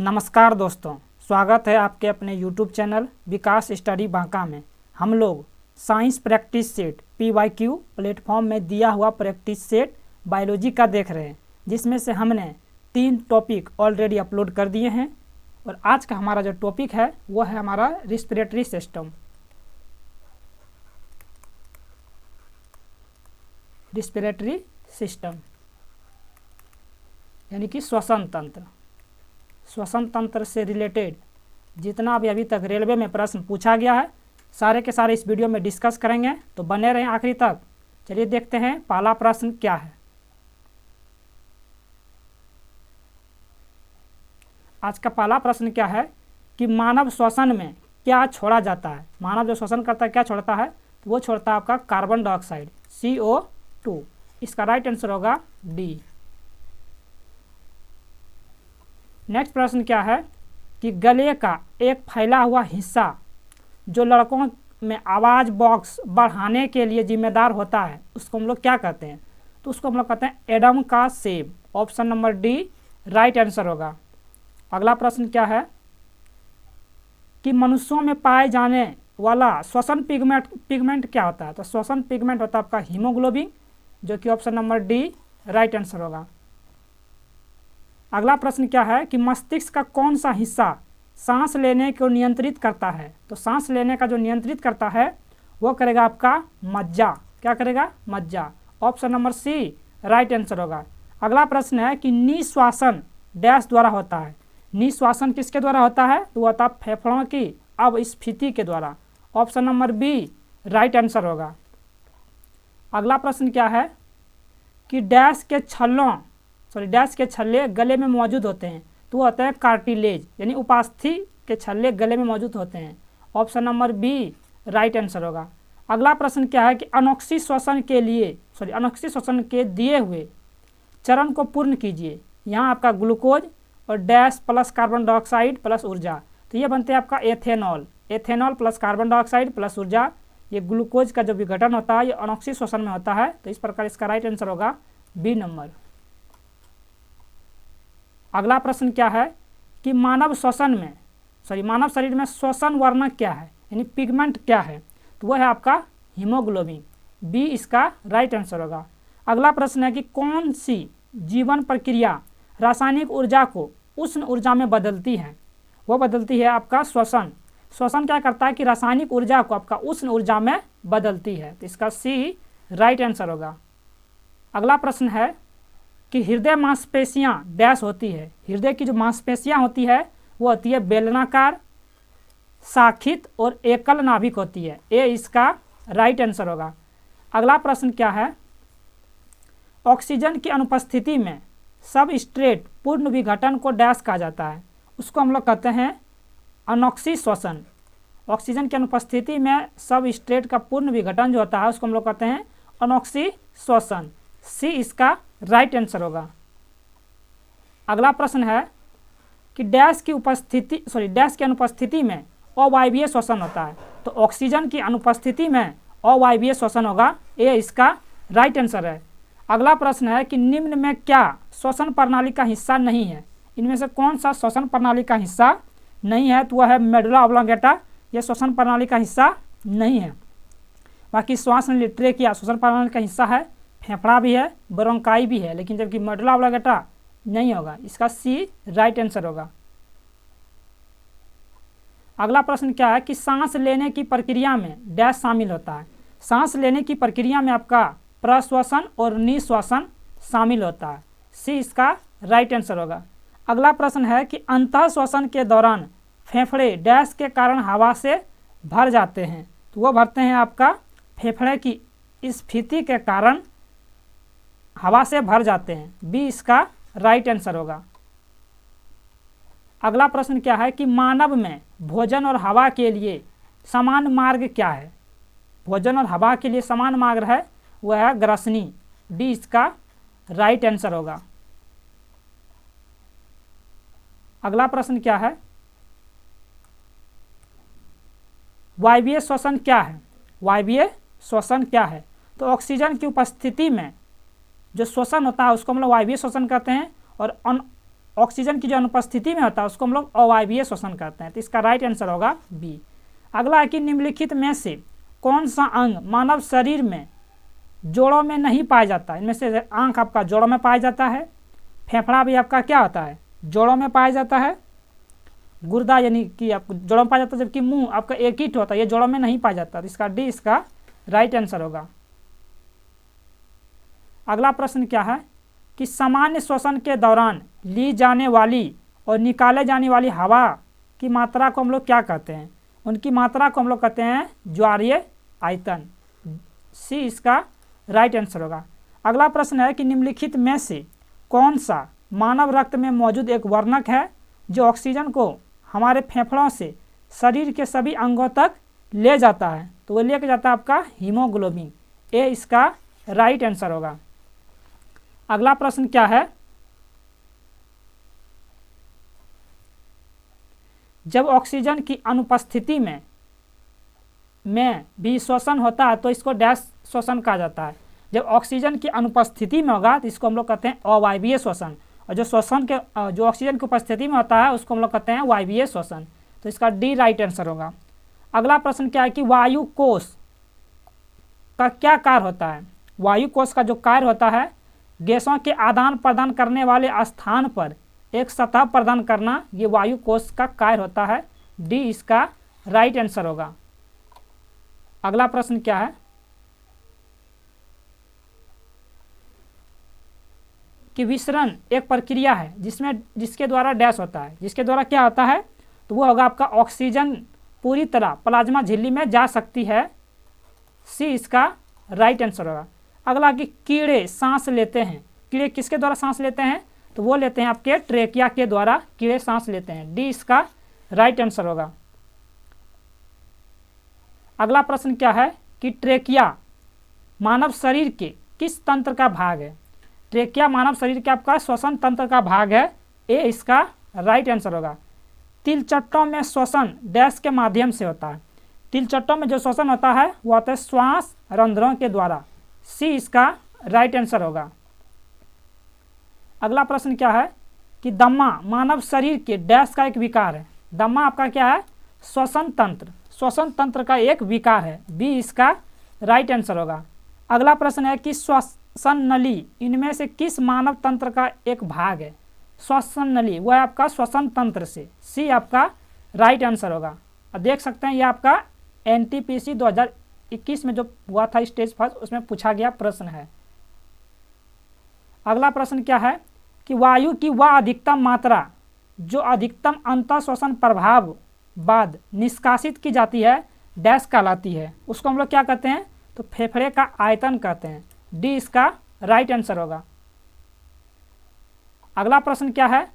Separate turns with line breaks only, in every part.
नमस्कार दोस्तों, स्वागत है आपके अपने YouTube चैनल विकास स्टडी बांका में। हम लोग science practice set PYQ platform में दिया हुआ प्रैक्टिस सेट बायोलॉजी का देख रहे हैं, जिसमें से हमने 3 टॉपिक ऑलरेडी अपलोड कर दिए हैं। और आज का हमारा जो टॉपिक है वो है हमारा रिस्पिरेटरी सिस्टम। रिस्पिरेटरी सिस्टम यानी कि श्वसन तंत्र। श्वसन तंत्र से रिलेटेड जितना भी अभी तक रेलवे में प्रश्न पूछा गया है, सारे के सारे इस वीडियो में डिस्कस करेंगे, तो बने रहें आखिरी तक। चलिए देखते हैं पहला प्रश्न क्या है। आज का पहला प्रश्न क्या है कि मानव श्वसन में क्या छोड़ा जाता है। मानव जो श्वसन करता है क्या छोड़ता है, तो वो छोड़ता है आपका कार्बन डाइऑक्साइड CO2। इसका राइट आंसर होगा डी। नेक्स्ट प्रश्न क्या है कि गले का एक फैला हुआ हिस्सा जो लड़कों में आवाज़ बॉक्स बढ़ाने के लिए जिम्मेदार होता है, उसको हम लोग क्या कहते हैं, तो उसको हम लोग कहते हैं एडम का सेब। Option number D right answer होगा। अगला प्रश्न क्या है कि मनुष्यों में पाए जाने वाला श्वसन पिगमेंट क्या होता है, तो श्वसन पिगमेंट होता है आपका हीमोग्लोबिन, जो कि option number D right answer होगा। अगला प्रश्न क्या है कि मस्तिष्क का कौन सा हिस्सा सांस लेने को नियंत्रित करता है, तो सांस लेने का जो नियंत्रित करता है वो करेगा आपका मज्जा। क्या करेगा? मज्जा। Option number C right answer होगा। अगला प्रश्न है कि निश्वासन डैश द्वारा होता है। निश्वासन किसके द्वारा होता है, तो होता है फेफड़ों की अपस्फीति के द्वारा। Option number B right answer होगा। अगला प्रश्न क्या है कि डैश के छल्ले गले में मौजूद होते हैं, तो वो होते हैं कार्टिलेज, यानी उपास्थि के छल्ले गले में मौजूद होते हैं। Option number B right answer होगा। अगला प्रश्न क्या है कि अनोक्सी श्वसन के दिए हुए चरण को पूर्ण कीजिए। यहाँ आपका ग्लूकोज और dash plus carbon dioxide plus ऊर्जा, तो ये बनते हैं आपका ethanol plus carbon dioxide plus ऊर्जा। ये ग्लूकोज का जो विघटन होता है ये अनोक्सी श्वसन में होता है, तो इस प्रकार इसका राइट आंसर होगा बी नंबर। अगला प्रश्न क्या है कि मानव शरीर में श्वसन वर्णक क्या है, यानी पिगमेंट क्या है, तो वह है आपका हीमोग्लोबिन। बी इसका राइट आंसर होगा। अगला प्रश्न है कि कौन सी जीवन प्रक्रिया रासायनिक ऊर्जा को उष्ण ऊर्जा में बदलती है, वो बदलती है आपका श्वसन। श्वसन क्या करता है कि रासायनिक ऊर्जा को आपका उष्ण ऊर्जा में बदलती है, तो इसका सी राइट आंसर होगा। अगला प्रश्न है कि हृदय मांसपेशियां डैश होती है। हृदय की जो मांसपेशियां होती है वो होती है बेलनाकार, शाखित और एकल नाभिक होती है। ए इसका राइट आंसर होगा। अगला प्रश्न क्या है, ऑक्सीजन की अनुपस्थिति में सबस्ट्रेट पूर्ण विघटन को डैश कहा जाता है, उसको हम लोग कहते हैं अनोक्सी श्वसन। ऑक्सीजन की अनुपस्थिति में सबस्ट्रेट का पूर्ण विघटन जो होता है उसको हम लोग कहते हैं अनोक्सी श्वसन। सी इसका राइट आंसर होगा। अगला प्रश्न है कि डैश की अनुपस्थिति में अवायवीय श्वसन होता है, तो ऑक्सीजन की अनुपस्थिति में अवायवीय श्वसन होगा। ए इसका राइट आंसर है। अगला प्रश्न है कि निम्न में क्या श्वसन प्रणाली का हिस्सा नहीं है, इनमें से कौन सा श्वसन प्रणाली का हिस्सा नहीं है, तो वह है मेडुला ऑब्लोंगेटा। यह श्वसन प्रणाली का हिस्सा नहीं है। बाकी श्वास नली ट्रेकिया श्वसन प्रणाली का हिस्सा है, फेफड़ा भी है, ब्रोंकाई भी है, लेकिन जबकि मेडुला ऑब्लोंगेटा नहीं होगा। इसका सी राइट आंसर होगा। अगला प्रश्न क्या है कि सांस लेने की प्रक्रिया में डैश शामिल होता है। सांस लेने की प्रक्रिया में आपका प्रश्वसन और निश्वासन शामिल होता है। सी इसका राइट आंसर होगा। अगला प्रश्न है कि अंतः श्वसन के दौरान फेफड़े डैश के कारण हवा से भर जाते हैं, तो वो भरते हैं आपका फेफड़े की स्फीति के कारण हवा से भर जाते हैं। बी इसका राइट आंसर होगा। अगला प्रश्न क्या है कि मानव में भोजन और हवा के लिए समान मार्ग क्या है। भोजन और हवा के लिए समान मार्ग है, वह है ग्रसनी। डी इसका राइट आंसर होगा। अगला प्रश्न क्या है, वायवीय श्वसन क्या है। वायवीय श्वसन क्या है, तो ऑक्सीजन की उपस्थिति में जो श्वसन होता है उसको हम लोग वायवीय श्वसन कहते हैं, और ऑक्सीजन की जो अनुपस्थिति में होता है उसको हम लोग अवायवीय श्वसन कहते हैं। तो इसका राइट आंसर होगा बी। अगला है कि निम्नलिखित में से कौन सा अंग मानव शरीर में जोड़ों में नहीं पाया जाता है। इनमें से आंख आपका जोड़ों में पाया जाता है, फेफड़ा भी आपका क्या होता है जोड़ों में पाया जाता है, गुर्दा यानी कि आपको जोड़ों में पाया जाता है, जबकि मुंह आपका एक ही होता है, ये जोड़ों में नहीं पाया जाता। तो इसका डी इसका राइट आंसर होगा। अगला प्रश्न क्या है कि सामान्य श्वसन के दौरान ली जाने वाली और निकाले जाने वाली हवा की मात्रा को हम लोग क्या कहते हैं। उनकी मात्रा को हम लोग कहते हैं ज्वारीय आयतन। सी इसका राइट आंसर होगा। अगला प्रश्न है कि निम्नलिखित में से कौन सा मानव रक्त में मौजूद एक वर्णक है जो ऑक्सीजन को हमारे फेफड़ों से शरीर के सभी अंगों तक ले जाता है। तो वो लेके जाता है आपका हीमोग्लोबिन। ए इसका राइट आंसर होगा। अगला प्रश्न क्या है, जब ऑक्सीजन की अनुपस्थिति में भी श्वसन होता है तो इसको डैश श्वसन कहा जाता है। जब ऑक्सीजन की अनुपस्थिति में होगा तो इसको हम लोग कहते हैं अवायवीय श्वसन, और जो ऑक्सीजन की उपस्थिति में होता है उसको हम लोग कहते हैं वायवीय श्वसन। तो इसका डी राइट आंसर होगा। अगला प्रश्न क्या है कि वायु कोश का क्या कार्य होता है। वायु कोश का जो कार्य होता है गैसों के आदान प्रदान करने वाले स्थान पर एक सतह प्रदान करना, ये वायु कोश का कार्य होता है। डी इसका राइट आंसर होगा। अगला प्रश्न क्या है कि विसरण एक प्रक्रिया है जिसके द्वारा डैश होता है, जिसके द्वारा क्या होता है, तो वो होगा आपका ऑक्सीजन पूरी तरह प्लाज्मा झिल्ली में जा सकती है। सी इसका राइट आंसर होगा। अगला कि कीड़े सांस लेते हैं, कीड़े किसके द्वारा सांस लेते हैं, तो वो लेते हैं आपके ट्रेकिया के द्वारा कीड़े सांस लेते हैं। डी इसका राइट आंसर होगा। अगला प्रश्न क्या है कि ट्रेकिया मानव शरीर के किस तंत्र का भाग है। ट्रेकिया मानव शरीर के आपका श्वसन तंत्र का भाग है। ए इसका राइट आंसर होगा। तिलचट्टों में श्वसन डैश के माध्यम से होता है। तिलचट्टों में जो श्वसन होता है वो होता है श्वास रंध्रों के द्वारा। सी इसका राइट आंसर होगा। अगला प्रश्न क्या है कि दमा मानव शरीर के डैश का एक विकार है। दमा आपका क्या है श्वसन तंत्र का एक विकार है। बी इसका राइट आंसर होगा। अगला प्रश्न है कि श्वसन नली इनमें से किस मानव तंत्र का एक भाग है। श्वसन नली वह आपका श्वसन तंत्र से। सी आपका राइट आंसर होगा। और देख सकते हैं ये आपका NTPC 2021 में जो हुआ था स्टेज फर्स्ट उसमें पूछा गया प्रश्न है। अगला प्रश्न क्या है कि वायु की वह अधिकतम मात्रा जो अधिकतम अंतः श्वसन प्रभाव बाद निष्कासित की जाती है डैश कहलाती है। उसको हम लोग क्या कहते हैं, तो फेफड़े का आयतन कहते हैं। डी इसका राइट आंसर होगा। अगला प्रश्न क्या है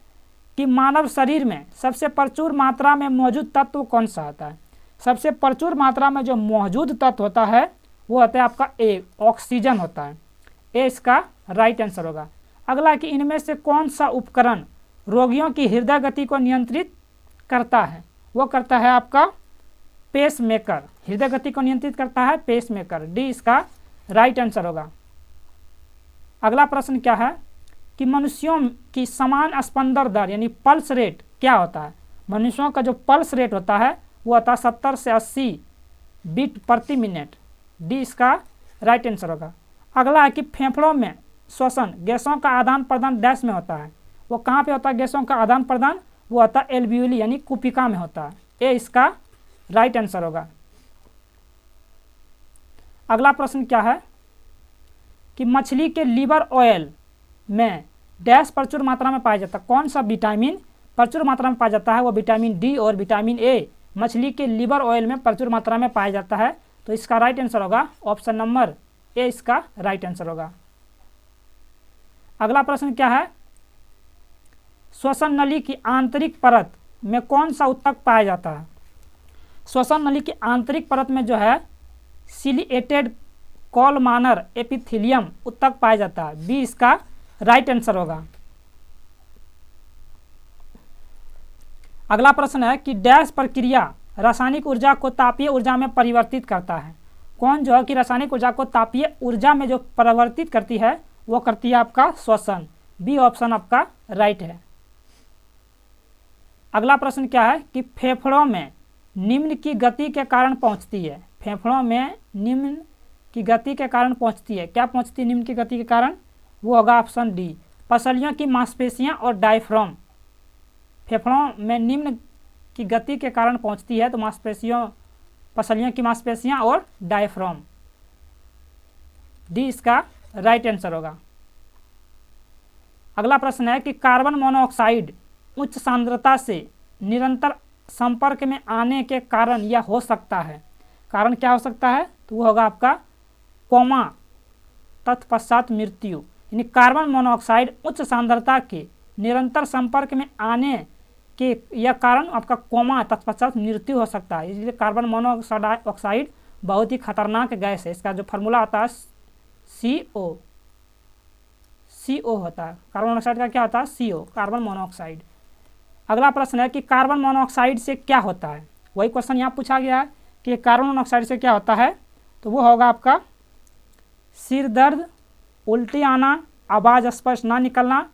कि मानव शरीर में सबसे प्रचुर मात्रा में मौजूद तत्व कौन सा होता है। सबसे प्रचुर मात्रा में जो मौजूद तत्व होता है वो होता है आपका ए ऑक्सीजन होता है। ए इसका राइट आंसर होगा। अगला कि इनमें से कौन सा उपकरण रोगियों की हृदय गति को नियंत्रित करता है। वो करता है आपका पेस मेकर। हृदय गति को नियंत्रित करता है पेस मेकर। डी इसका राइट आंसर होगा। अगला प्रश्न क्या है कि मनुष्यों की समान स्पंदन दर यानी पल्स रेट क्या होता है। मनुष्यों का जो पल्स रेट होता है वो होता है 70 से 80 बीट प्रति मिनट। डी इसका राइट आंसर होगा। अगला है कि फेफड़ों में श्वसन गैसों का आदान प्रदान डैश में होता है। वो कहाँ पे होता है गैसों का आदान प्रदान, वो होता है एल्वियोली यानी कुपिका में होता है। ए इसका राइट आंसर होगा। अगला प्रश्न क्या है कि मछली के लीवर ऑयल में डैश प्रचुर मात्रा में पाया जाता है। कौन सा विटामिन प्रचुर मात्रा में पाया जाता है, वो विटामिन डी और विटामिन ए मछली के लीवर ऑयल में प्रचुर मात्रा में पाया जाता है। तो इसका राइट आंसर होगा ऑप्शन नंबर ए इसका राइट आंसर होगा। अगला प्रश्न क्या है श्वसन नली की आंतरिक परत में कौन सा ऊतक पाया जाता है। श्वसन नली की आंतरिक परत में जो है सिलिएटेड कॉलमानर एपिथेलियम ऊतक पाया जाता है। बी इसका राइट आंसर होगा। अगला प्रश्न है कि डैश प्रक्रिया रासायनिक ऊर्जा को तापीय ऊर्जा में परिवर्तित करता है। कौन जो है कि रासायनिक ऊर्जा को तापीय ऊर्जा में जो परिवर्तित करती है वो करती है आपका श्वसन। बी ऑप्शन आपका राइट है। अगला प्रश्न क्या है कि फेफड़ों में निम्न की गति के कारण पहुंचती है। फेफड़ों में निम्न की गति के कारण पहुंचती है। क्या पहुंचती है निम्न की गति के कारण? वो होगा ऑप्शन डी, पसलियों की मांसपेशियां और डायफ्राम। फेफड़ों में निम्न की गति के कारण पहुंचती है तो मांसपेशियों, पसलियों की मांसपेशियां और डायफ्राम। डी इसका राइट आंसर होगा। अगला प्रश्न है कि कार्बन मोनोऑक्साइड उच्च सांद्रता से निरंतर संपर्क में आने के कारण यह हो सकता है। कारण क्या हो सकता है? तो वो होगा आपका कोमा तत्पश्चात मृत्यु। यानी कार्बन मोनोऑक्साइड उच्च सांद्रता के निरंतर संपर्क में आने के यह कारण आपका कोमा तत्पश्चात मृत्यु हो सकता है। इसलिए कार्बन मोनोऑक्साइड बहुत ही खतरनाक गैस है। इसका जो फार्मूला आता है CO होता है। कार्बन मोनोऑक्साइड का क्या होता है? CO, carbon monoxide. अगला प्रश्न है कि कार्बन मोनोऑक्साइड से क्या होता है। वही क्वेश्चन यहाँ पूछा गया है कि कार्बन मोनोऑक्साइड से क्या होता है। तो वो होगा आपका सिर दर्द, उल्टी आना, आवाज़ स्पष्ट ना निकलना,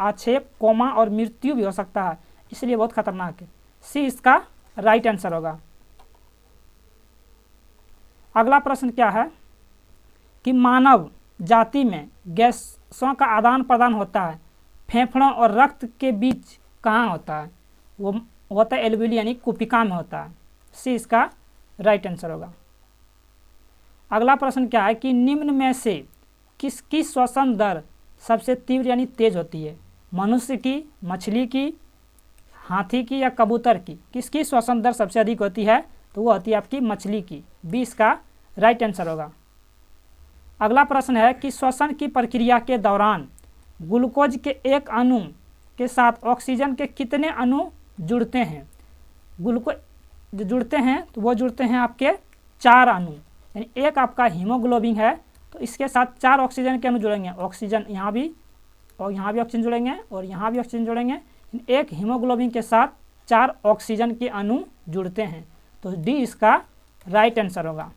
आक्षेप, कोमा और मृत्यु भी हो सकता है। इसलिए बहुत खतरनाक है। सी इसका राइट आंसर होगा। अगला प्रश्न क्या है कि मानव जाति में गैसों का आदान प्रदान होता है फेफड़ों और रक्त के बीच कहाँ होता है? वो होता है एल्वियोली यानी कुपिका में होता है। सी इसका राइट आंसर होगा। अगला प्रश्न क्या है कि निम्न में से किसकी श्वसन दर सबसे तीव्र यानी तेज होती है? मनुष्य की, मछली की, हाथी की या कबूतर की? किसकी श्वसन दर सबसे अधिक होती है? तो वो होती है आपकी मछली की। बी इसका राइट आंसर होगा। अगला प्रश्न है कि श्वसन की प्रक्रिया के दौरान ग्लूकोज के एक अणु के साथ ऑक्सीजन के कितने अणु जुड़ते हैं? ग्लूकोज जो जुड़ते हैं तो वो जुड़ते हैं आपके 4 अणु। यानी एक आपका हीमोग्लोबिन है तो इसके साथ 4 ऑक्सीजन के अणु जुड़ेंगे। ऑक्सीजन यहाँ भी और यहाँ भी ऑक्सीजन जुड़ेंगे और यहाँ भी ऑक्सीजन जुड़ेंगे। एक हीमोग्लोबिन के साथ 4 ऑक्सीजन के अणु जुड़ते हैं। तो डी इसका राइट आंसर होगा।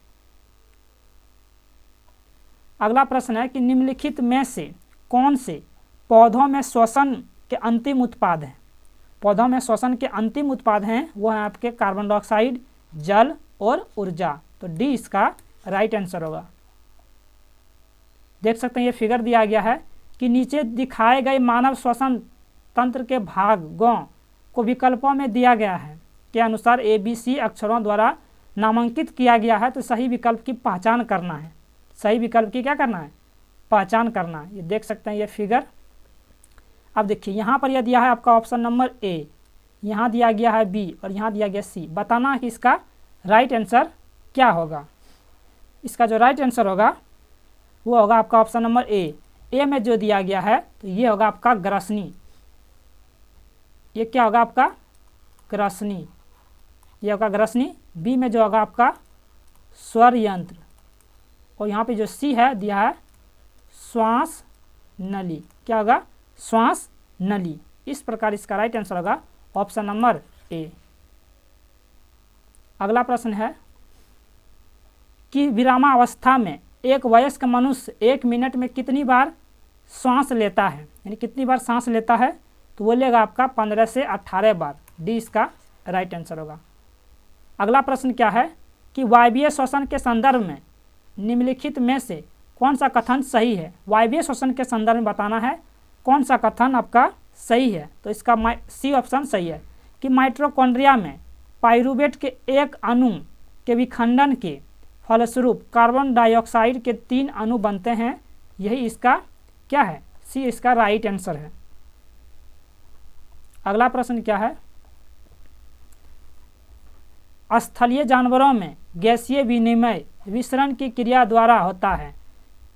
अगला प्रश्न है कि निम्नलिखित में से कौन से पौधों में श्वसन के अंतिम उत्पाद हैं? पौधों में श्वसन के अंतिम उत्पाद हैं वो हैं आपके कार्बन डाइऑक्साइड, जल और ऊर्जा। तो डी इसका राइट आंसर होगा। देख सकते हैं ये फिगर दिया गया है कि नीचे दिखाए गए मानव श्वसन तंत्र के भागों को विकल्पों में दिया गया है के अनुसार ABC अक्षरों द्वारा नामांकित किया गया है। तो सही विकल्प की पहचान करना है। सही विकल्प की क्या करना है? पहचान करना है। ये देख सकते हैं ये फिगर। अब देखिए यहाँ पर यह दिया है आपका ऑप्शन नंबर ए, यहाँ दिया गया है बी और यहाँ दिया गया सी। बताना है कि इसका राइट आंसर क्या होगा। इसका जो राइट आंसर होगा वो होगा आपका ऑप्शन नंबर ए। ए में जो दिया गया है तो ये होगा आपका ग्रसनी। ये क्या होगा आपका? ग्रसनी। ये होगा ग्रसनी। बी में जो होगा आपका स्वर यंत्र और यहाँ पे जो सी है दिया है श्वास नली। क्या होगा? श्वास नली। इस प्रकार इसका राइट आंसर होगा ऑप्शन नंबर ए। अगला प्रश्न है कि विरामावस्था में एक वयस्क मनुष्य 1 मिनट में कितनी बार श्वास लेता है? यानी कितनी बार सांस लेता है? तो वो लेगा आपका 15 से 18 बार। डी इसका राइट आंसर होगा। अगला प्रश्न क्या है कि वायवीय श्वसन के संदर्भ में निम्नलिखित में से कौन सा कथन सही है? वायवीय श्वसन के संदर्भ में बताना है कौन सा कथन आपका सही है। तो इसका सी ऑप्शन सही है कि माइटोकॉन्ड्रिया में पाइरूवेट के एक अणु के विखंडन के फलस्वरूप कार्बन डाइऑक्साइड के 3 अणु बनते हैं। यही इसका क्या है? सी इसका राइट आंसर है। अगला प्रश्न क्या है? स्थलीय जानवरों में गैसीय विनिमय विसरण की क्रिया द्वारा होता है।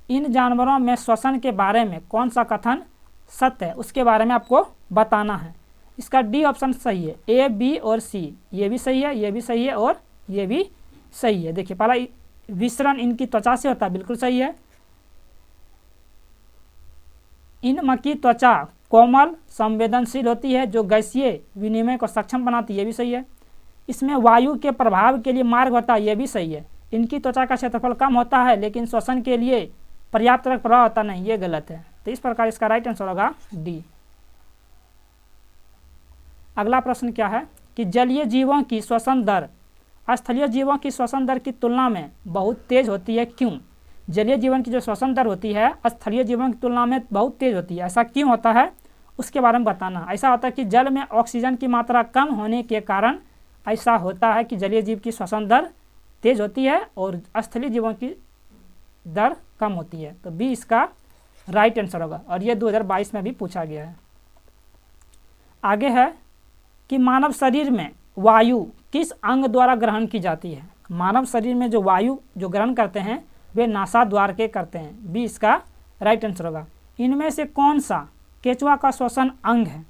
इन जानवरों में श्वसन के बारे में कौन सा कथन सत्य है उसके बारे में आपको बताना है। इसका डी ऑप्शन सही है। ए, बी और सी ये भी सही है, ये भी सही है और ये भी सही है। देखिए पहला विसरण इनकी त्वचा से होता है, बिल्कुल सही है। इनकी त्वचा कोमल संवेदनशील होती है जो गैसीय विनिमय को सक्षम बनाती है, ये भी सही है। इसमें वायु के प्रभाव के लिए मार्ग होता है, ये भी सही है। इनकी त्वचा का क्षेत्रफल कम होता है लेकिन श्वसन के लिए पर्याप्त रक्त प्रवाह होता नहीं, ये गलत है। तो इस प्रकार इसका राइट आंसर होगा डी। अगला प्रश्न क्या है कि जलीय जीवों की श्वसन दर स्थलीय जीवों की श्वसन दर की तुलना में बहुत तेज होती है, क्यों? जलीय जीवन की जो श्वसन दर होती है स्थलीय जीवन की तुलना में बहुत तेज होती है, ऐसा क्यों होता है उसके बारे में बताना। ऐसा होता है कि जल में ऑक्सीजन की मात्रा कम होने के कारण ऐसा होता है कि जलीय जीव की श्वसन दर तेज होती है और स्थलीय जीवों की दर कम होती है। तो बी इसका राइट आंसर होगा और ये 2022 में भी पूछा गया है। आगे है कि मानव शरीर में वायु किस अंग द्वारा ग्रहण की जाती है? मानव शरीर में जो वायु जो ग्रहण करते हैं वे नासाद्वार के करते हैं, बी इसका राइट आंसर होगा। इनमें से कौन सा केंचुआ का श्वसन अंग है?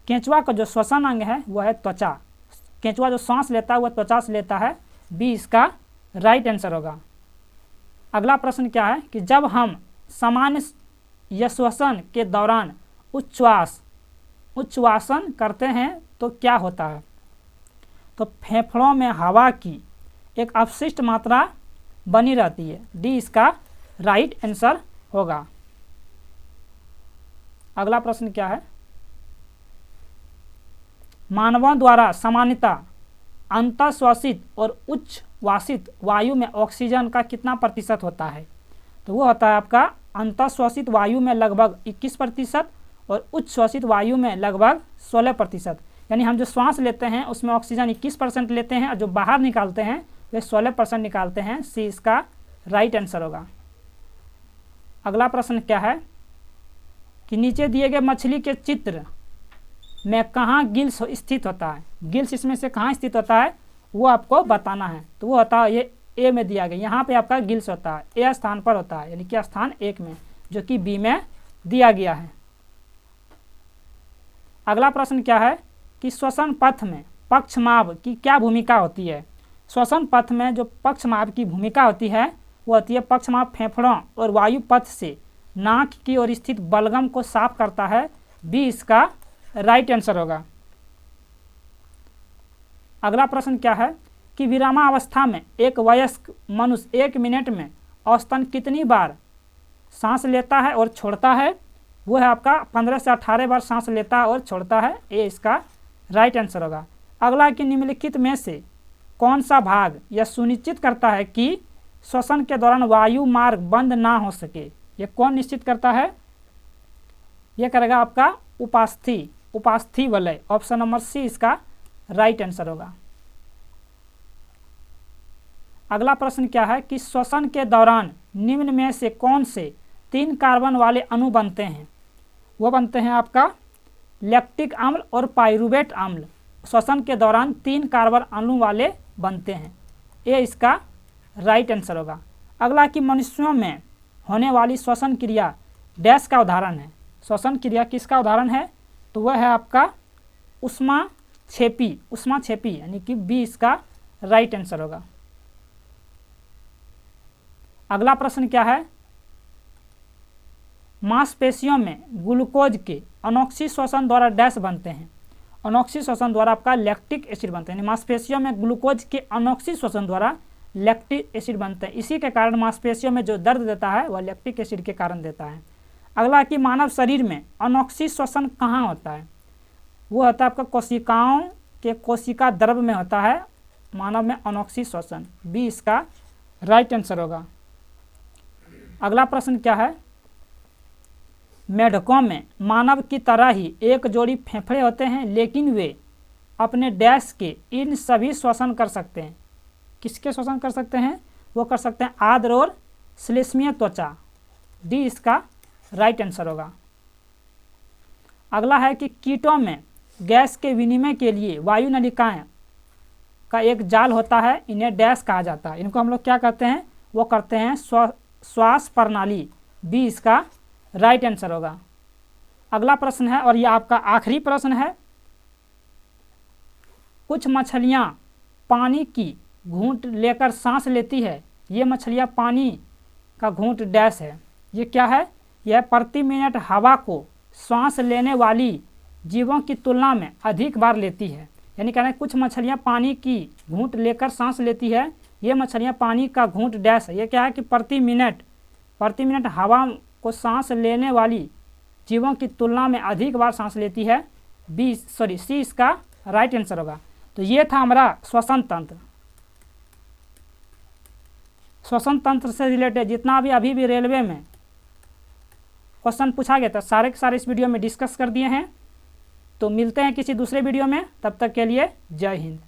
केंचुआ का जो श्वसन अंग है वह है त्वचा। केंचुआ जो सांस लेता है वह त्वचा से लेता है, बी इसका राइट आंसर होगा। अगला प्रश्न क्या है कि जब हम सामान्य श्वसन के दौरान उच्छ्वासन करते हैं तो क्या होता है? तो फेफड़ों में हवा की एक अपशिष्ट मात्रा बनी रहती है, डी इसका राइट आंसर होगा। अगला प्रश्न क्या है, मानवों द्वारा सामान्यतः अंतःश्वासित और उच्छ्वासित वायु में ऑक्सीजन का कितना प्रतिशत होता है? तो वो होता है आपका अंतःश्वासित वायु में लगभग 21% और उच्छ्वासित वायु में लगभग 16%। यानी हम जो श्वास लेते हैं उसमें ऑक्सीजन 21% लेते हैं और जो बाहर निकालते हैं वे 16% निकालते हैं, सी इसका राइट आंसर होगा। अगला प्रश्न क्या है कि नीचे दिए गए मछली के चित्र में कहाँ गिल्स स्थित होता है? गिल्स इसमें से कहाँ स्थित होता है वो आपको बताना है। तो वो होता है ये ए में दिया गया, यहाँ पे आपका गिल्स होता है, ए स्थान पर होता है, यानी कि स्थान 1 में, जो कि बी में दिया गया है। अगला प्रश्न क्या है कि श्वसन पथ में पक्षमाभ की क्या भूमिका होती है? श्वसन पथ में जो पक्षमाभ की भूमिका होती है वो होती है पक्षमाभ फेफड़ों और वायु पथ से नाक की ओर स्थित बलगम को साफ करता है, बी इसका राइट आंसर होगा। अगला प्रश्न क्या है कि विरामावस्था में एक वयस्क मनुष्य 1 मिनट में औसतन कितनी बार सांस लेता है और छोड़ता है? वो है आपका 15 से 18 बार सांस लेता है और छोड़ता है, ए इसका राइट आंसर होगा। अगला कि निम्नलिखित में से कौन सा भाग यह सुनिश्चित करता है कि श्वसन के दौरान वायु मार्ग बंद ना हो सके? ये कौन निश्चित करता है? यह करेगा आपका उपास्थि वलय, ऑप्शन नंबर सी इसका राइट आंसर होगा। अगला प्रश्न क्या है कि श्वसन के दौरान निम्न में से कौन से 3 कार्बन वाले अणु बनते हैं? वो बनते हैं आपका लैक्टिक अम्ल और पाइरूवेट अम्ल। श्वसन के दौरान 3 कार्बन अणु वाले बनते हैं, ये इसका राइट आंसर होगा। अगला कि मनुष्यों में होने वाली श्वसन क्रिया डैश का उदाहरण है? श्वसन क्रिया किसका उदाहरण है? तो वह है आपका उष्माक्षेपी, यानी कि बी इसका राइट आंसर होगा। अगला प्रश्न क्या है, मांसपेशियों में ग्लूकोज के अनोक्सी श्वसन द्वारा डैश बनते हैं? अनोक्सी श्वसन द्वारा आपका लैक्टिक एसिड बनते हैं। मांसपेशियों में ग्लूकोज के अनोक्सी श्वसन द्वारा लैक्टिक एसिड बनते हैं, इसी के कारण मांसपेशियों में जो दर्द देता है वह लैक्टिक एसिड के कारण देता है। अगला कि मानव शरीर में अनोक्सी श्वसन कहाँ होता है? वो होता है आपका कोशिकाओं के कोशिका द्रव में होता है मानव में अनोक्सी श्वसन, बी इसका राइट आंसर होगा। अगला प्रश्न क्या है, मेढकों में मानव की तरह ही एक जोड़ी फेफड़े होते हैं लेकिन वे अपने डैश के इन सभी श्वसन कर सकते हैं। किसके श्वसन कर सकते हैं? वो कर सकते हैं आर्द्र और श्लेष्मीय त्वचा, डी इसका राइट आंसर होगा। अगला है कि कीटों में गैस के विनिमय के लिए वायु नलिकाएं का एक जाल होता है, इन्हें डैश कहा जाता है। इनको हम लोग क्या कहते हैं? वो करते हैं श्वास प्रणाली, बी इसका राइट आंसर होगा। अगला प्रश्न है और यह आपका आखिरी प्रश्न है, कुछ मछलियां पानी की घूंट लेकर सांस लेती है, ये मछलियां पानी का घूंट डैश है, ये क्या है? यह प्रति मिनट हवा को सांस लेने वाली जीवों की तुलना में अधिक बार लेती है। यानी कहना है कुछ मछलियां पानी की घूंट लेकर सांस लेती है, ये मछलियां पानी का घूंट डैश है, ये क्या है कि प्रति मिनट हवा को सांस लेने वाली जीवों की तुलना में अधिक बार सांस लेती है, सी इसका राइट आंसर होगा। तो ये था हमारा श्वसन तंत्र। श्वसन तंत्र से रिलेटेड जितना भी अभी भी रेलवे में क्वेश्चन पूछा गया था सारे के सारे इस वीडियो में डिस्कस कर दिए हैं। तो मिलते हैं किसी दूसरे वीडियो में, तब तक के लिए जय हिंद।